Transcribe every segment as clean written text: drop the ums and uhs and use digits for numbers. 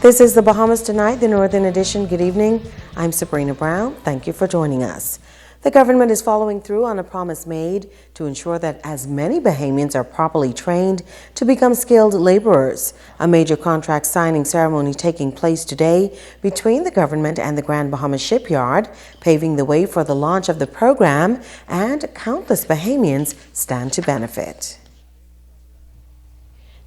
This is the Bahamas Tonight, the Northern Edition. Good evening. I'm Sabrina Brown. Thank you for joining us. The government is following through on a promise made to ensure that as many Bahamians are properly trained to become skilled laborers. A major contract signing ceremony taking place today between the government and the Grand Bahamas Shipyard, paving the way for the launch of the program, and countless Bahamians stand to benefit.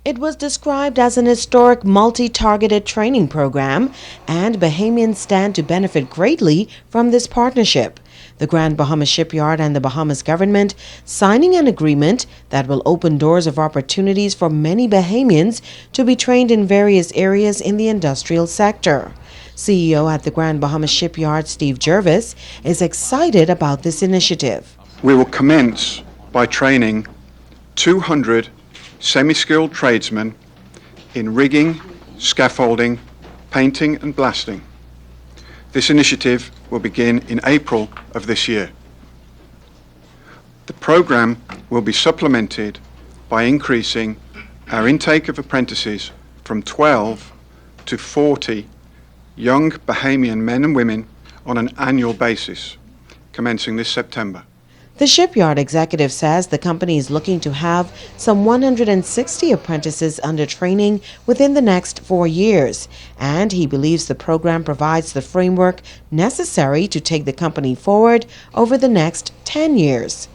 It was described as an historic multi-targeted training program, and Bahamians stand to benefit greatly from this partnership. The Grand Bahamas Shipyard and the Bahamas government signing an agreement that will open doors of opportunities for many Bahamians to be trained in various areas in the industrial sector. CEO at the Grand Bahamas Shipyard, Steve Jervis, is excited about this initiative. We will commence by training 200 semi-skilled tradesmen in rigging, scaffolding, painting and blasting. This initiative will begin in April of this year. The program will be supplemented by increasing our intake of apprentices from 12 to 40 young Bahamian men and women on an annual basis, commencing this September. The shipyard executive says the company is looking to have some 160 apprentices under training within the next 4 years, and he believes the program provides the framework necessary to take the company forward over the next 10 years.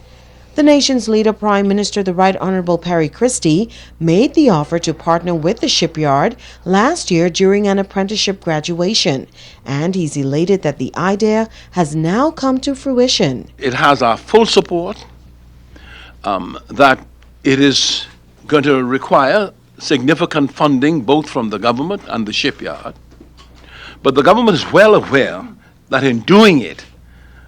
The nation's leader, Prime Minister the Right Honorable Perry Christie, made the offer to partner with the shipyard last year during an apprenticeship graduation, and he's elated that the idea has now come to fruition. It has our full support, that it is going to require significant funding both from the government and the shipyard. But the government is well aware that in doing it,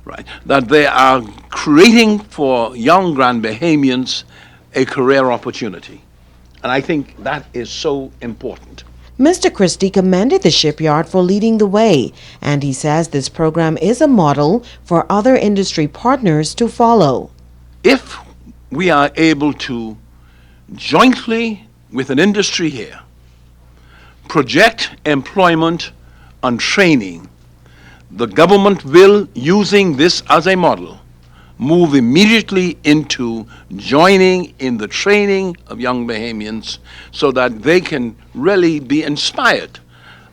right, that they are creating for young Grand Bahamians a career opportunity. And I think that is so important. Mr. Christie commended the shipyard for leading the way, and he says this program is a model for other industry partners to follow. If we are able to jointly with an industry here project employment and training, the government will, using this as a model, move immediately into joining in the training of young Bahamians so that they can really be inspired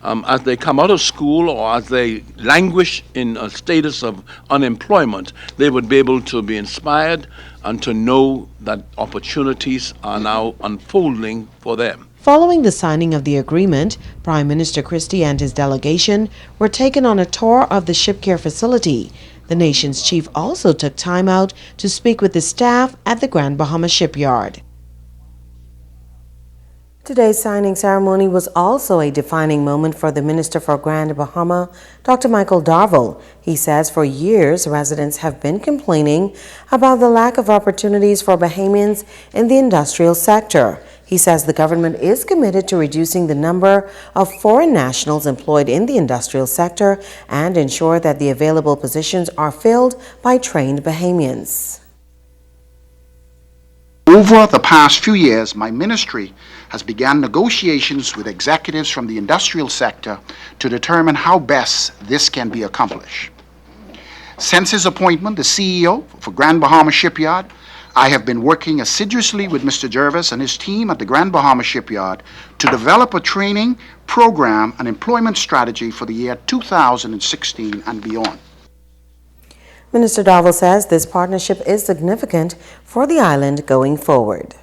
as they come out of school or as they languish in a status of unemployment. They would be able to be inspired and to know that opportunities are now unfolding for them. Following the signing of the agreement, Prime Minister Christie and his delegation were taken on a tour of the shipcare facility. The nation's chief also took time out to speak with the staff at the Grand Bahamas Shipyard. Today's signing ceremony was also a defining moment for the Minister for Grand Bahama, Dr. Michael Darville. He says for years residents have been complaining about the lack of opportunities for Bahamians in the industrial sector. He says the government is committed to reducing the number of foreign nationals employed in the industrial sector and ensure that the available positions are filled by trained Bahamians. Over the past few years, my ministry has begun negotiations with executives from the industrial sector to determine how best this can be accomplished. Since his appointment as CEO for Grand Bahamas Shipyard, I have been working assiduously with Mr. Jervis and his team at the Grand Bahamas Shipyard to develop a training program and employment strategy for the year 2016 and beyond. Minister Darville says this partnership is significant for the island going forward.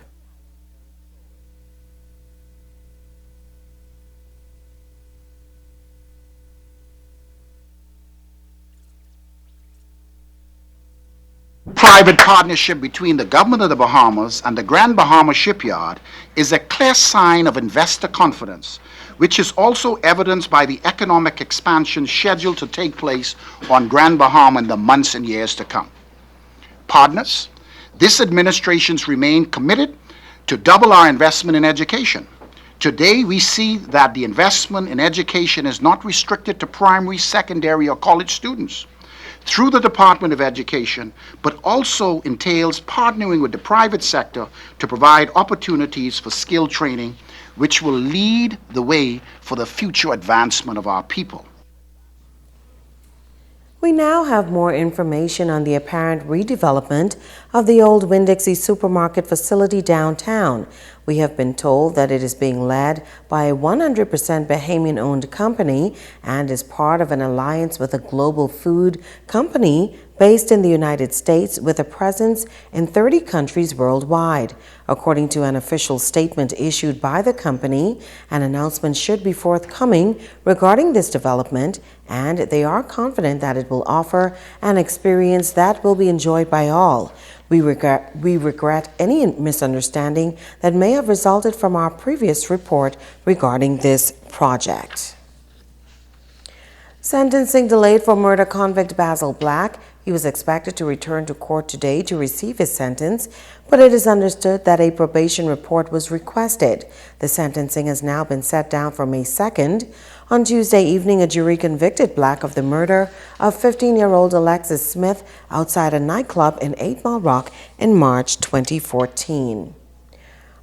Private partnership between the government of the Bahamas and the Grand Bahamas Shipyard is a clear sign of investor confidence, which is also evidenced by the economic expansion scheduled to take place on Grand Bahama in the months and years to come. Partners, this administration remain committed to double our investment in education. Today, we see that the investment in education is not restricted to primary, secondary, or college students through the Department of Education, but also entails partnering with the private sector to provide opportunities for skill training, which will lead the way for the future advancement of our people. We now have more information on the apparent redevelopment of the old Winn-Dixie supermarket facility downtown. We have been told that it is being led by a 100% Bahamian-owned company and is part of an alliance with a global food company based in the United States with a presence in 30 countries worldwide. According to an official statement issued by the company, an announcement should be forthcoming regarding this development, and they are confident that it will offer an experience that will be enjoyed by all. We regret any misunderstanding that may have resulted from our previous report regarding this project. Sentencing delayed for murder convict Basil Black. He was expected to return to court today to receive his sentence, but it is understood that a probation report was requested. The sentencing has now been set down for May 2nd. On Tuesday evening, a jury convicted Black of the murder of 15-year-old Alexis Smith outside a nightclub in 8 Mile Rock in March 2014.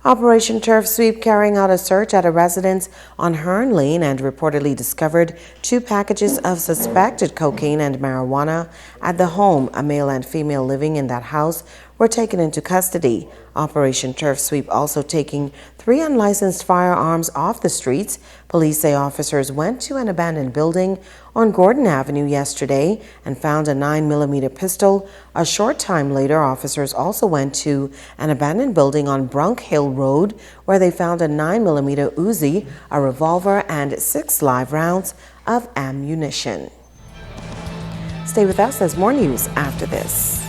Operation Turf Sweep carrying out a search at a residence on Hearn Lane and reportedly discovered 2 packages of suspected cocaine and marijuana at the home. A male and female living in that house were taken into custody. Operation Turf Sweep also taking 3 unlicensed firearms off the streets. Police say officers went to an abandoned building on Gordon Avenue yesterday and found a 9mm pistol. A short time later, officers also went to an abandoned building on Brunk Hill Road where they found a 9mm Uzi, a revolver, and 6 live rounds of ammunition. Stay with us, there's more news after this.